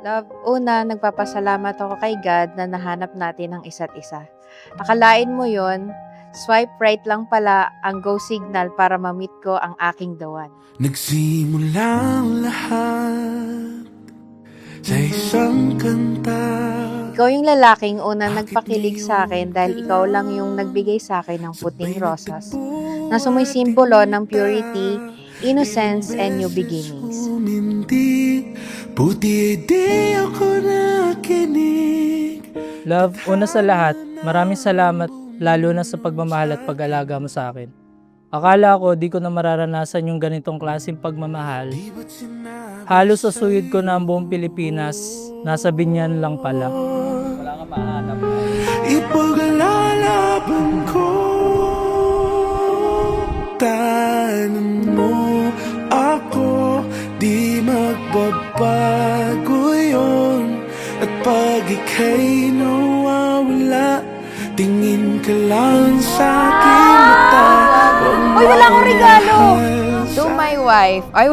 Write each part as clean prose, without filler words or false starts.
Love, una, nagpapasalamat ako kay God na nahanap natin ang isa't isa. Akalain mo yon, swipe right lang pala ang go signal para ma-meet ko ang aking the one. Nagsimula ang lahat sa isang kanta. Ikaw yung lalaking unang nagpakilig sa akin dahil ikaw lang yung nagbigay sa akin ng puting rosas na sumisimbolo ng purity, innocence, and new beginnings. Hindi, buti di ako nakinig. Love, una sa lahat, maraming salamat lalo na sa pagmamahal at pag-alaga mo sa akin. Akala ko di ko na mararanasan yung ganitong klaseng pagmamahal. Halos sa suyod ko na ang buong Pilipinas, nasa Binyan lang pala. Wala ka mahanap. Ipaglalaban ko, tanan mo ako, di magbabago yun. At pag ika'y nawawala, tingin ka lang sa aking mata. Uy, wala akong regalo! To my wife. Ay,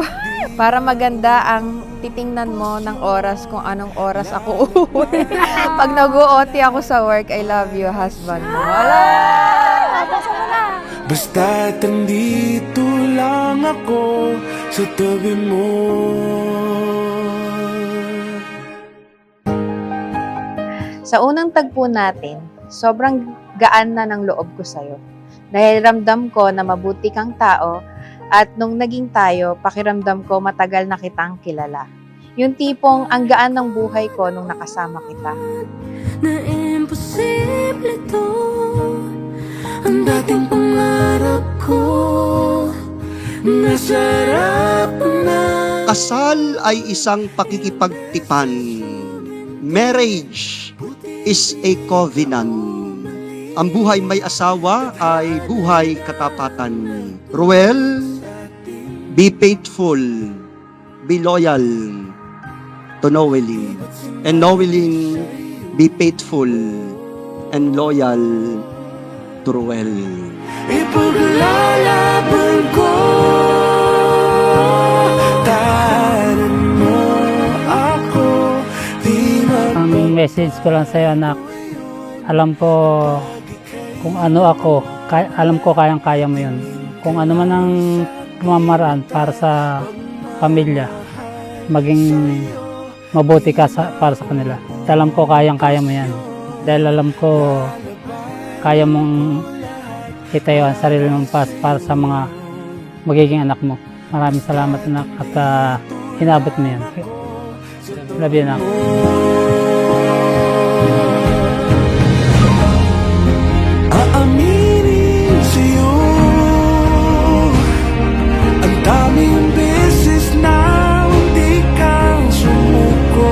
para maganda ang titingnan mo ng oras kung anong oras ako uuwi. Pag nag-OT ako sa work, I love you, husband mo. Wala! Basta't andito lang ako sa tabi mo. Sa unang tagpo natin, sobrang gaan na ng loob ko sa'yo. Dahil ramdam ko na mabuti kang tao at nung naging tayo, pakiramdam ko matagal na kitang kilala. Yung tipong ang gaan ng buhay ko nung nakasama kita. Na imposible to, ang dating pangarap ko, nasarap na. Kasal ay isang pakikipagtipan. Marriage is a covenant. Ang buhay may asawa ay buhay katapatan. Ruel, be faithful, be loyal to Noeline. And Noeline, be faithful and loyal to Ruel. Ipaglalaban ko, tanan mo ako, di Ang message ko lang sa'yo, anak, alam ko kung ano ako, alam ko kayang-kaya mo yun. Kung ano man ang pamamaraan para sa pamilya, maging mabuti ka para sa kanila. Alam ko kayang-kaya mo yan. Dahil alam ko kaya mong itayo ang sarili mong para sa mga magiging anak mo. Maraming salamat, anak, at inabot mo yan. Love you, anak. aaminin sa'yo. Ang daming beses na hindi ka sumuko.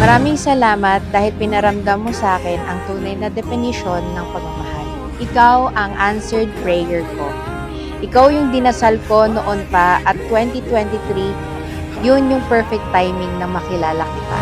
Maraming salamat dahil pinaramdam mo sa akin ang tunay na definisyon ng pagmamahal. Ikaw ang answered prayer ko. Ikaw yung dinasal ko noon pa at 2023, yun yung perfect timing na makilala kita.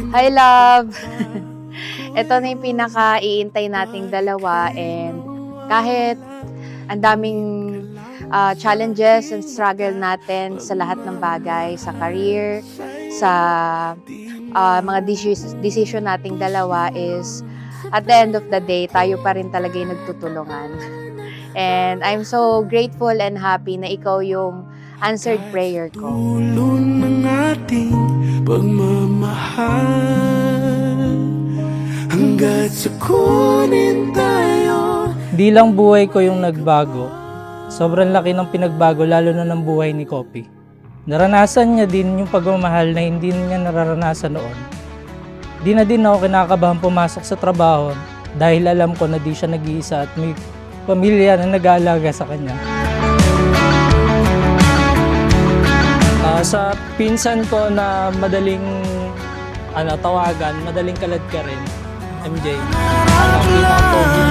Hi, love! Ito na yung pinaka-iintay nating dalawa and kahit ang daming challenges and struggle natin sa lahat ng bagay, sa career, sa mga decision nating dalawa is at the end of the day, tayo pa rin talaga yung nagtutulungan. And I'm so grateful and happy na ikaw yung answered prayer ko. Ulo ng ating pagmamahal hanggat sa kunin tayo. Di lang buhay ko yung nagbago. Sobrang laki ng pinagbago lalo na ng buhay ni Kopi. Naranasan niya din yung pagmamahal na hindi niya nararanasan noon. Di na din ako kinakabahan pumasok sa trabaho dahil alam ko na di siya nag-iisa at may pamilya na nag-aalaga sa kanya. Sa pinsan ko na madaling tawagan, madaling kalad ka rin, MJ. Ang pinaka-pogi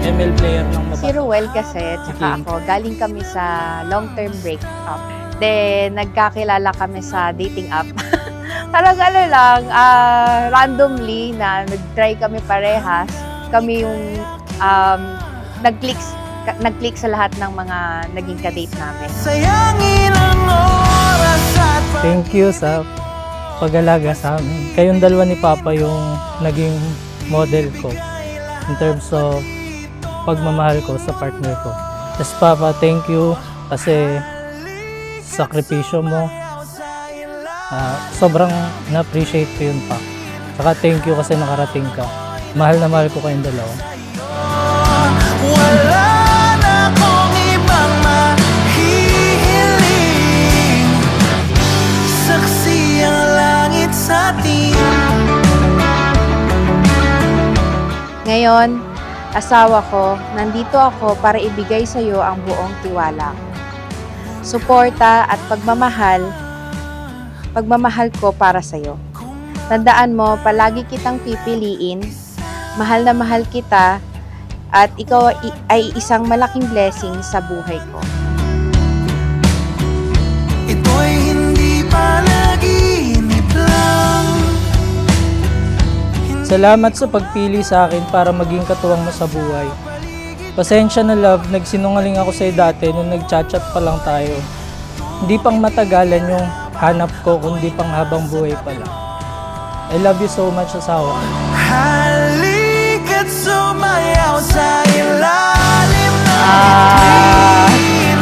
ML player ng Si Mabasa. Ruel kasi, tsaka Okay. ako, galing kami sa long-term breakup. Then, nagkakilala kami sa dating app. Parang randomly na nag-try kami parehas. Kami yung nag-click sa lahat ng mga naging ka-date namin. Sayangin ang oras at Thank you sa pag-alaga sa amin. Kayong dalawa ni Papa yung naging model ko in terms of pagmamahal ko sa partner ko. Yes, Papa, thank you kasi sakripisyo mo. Sobrang na-appreciate ko yun, pa. Saka thank you kasi nakarating ka. Mahal na mahal ko kayong dalawa. wala na akong ibang mahihiling. Saksi ang langit sa atin. Ngayon, asawa ko, nandito ako para ibigay sa iyo ang buong tiwala ko. Suporta at pagmamahal ko para sa iyo. Tandaan mo, palagi kitang pipiliin, mahal na mahal kita, at ikaw ay isang malaking blessing sa buhay ko. Ito'y hindi panaginip lang. Salamat sa pagpili sa akin para maging katuwang mo sa buhay. Pasensya na, love, nagsinungaling ako sa'yo dati nung nagchat-chat pa lang tayo. Hindi pang matagalan yung hanap ko, kundi pang habang buhay pa lang. I love you so much, asawa. Halika't sumayaw sa ilalim ng bituin,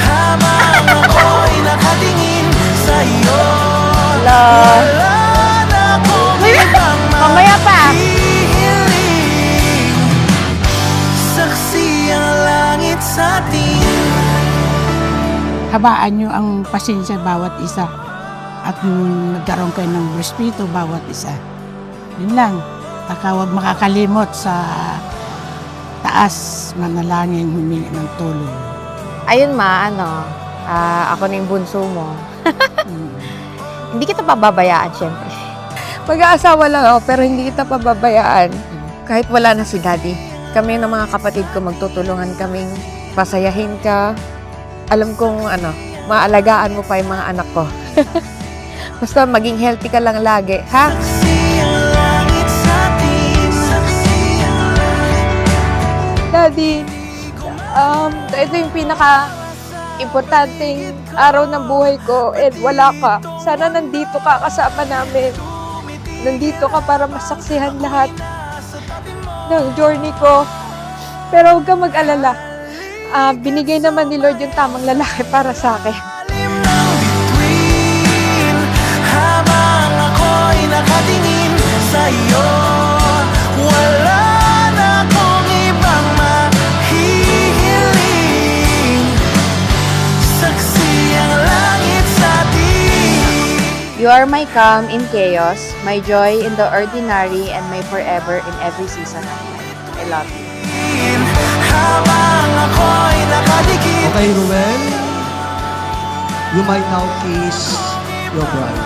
habang ako'y nakatingin sa'yo. Wala na akong ibang Mamaya pa! mahihiling. Saksi ang langit sa atin. Habaan nyo ang pasensya bawat isa at nagkaroon kayo ng respeto bawat isa. Yun lang. Taka huwag makakalimot sa taas, manalangin, humingi ng tulong. Ayun ako na yung bunso mo. Mm. Hindi kita pababayaan, syempre. Mag-aasawa lang ako, pero hindi kita pababayaan. Kahit wala na si Daddy. Kami ng mga kapatid ko, magtutulungan kaming pasayahin ka. Alam kong maalagaan mo pa yung mga anak ko. Basta maging healthy ka lang lagi, ha? Saksi ang langit sa atin. Saksi ang Daddy, ito yung pinaka-importanting araw ng buhay ko and wala ka. Sana nandito ka kasama namin. Nandito ka para masaksihan lahat ng journey ko. Pero huwag kang mag-alala. Binigay naman ni Lord yung tamang lalaki para sa akin. ilalim ng bituin, habang ako'y nakatingin sa'yo. Wala na akong ibang mahihiling. Saksi ang langit sa atin. You are my calm in chaos, my joy in the ordinary, and my forever in every season of life. I love you. Habang ako'y nakadikit. Okay, Ruel, you might now kiss your bride.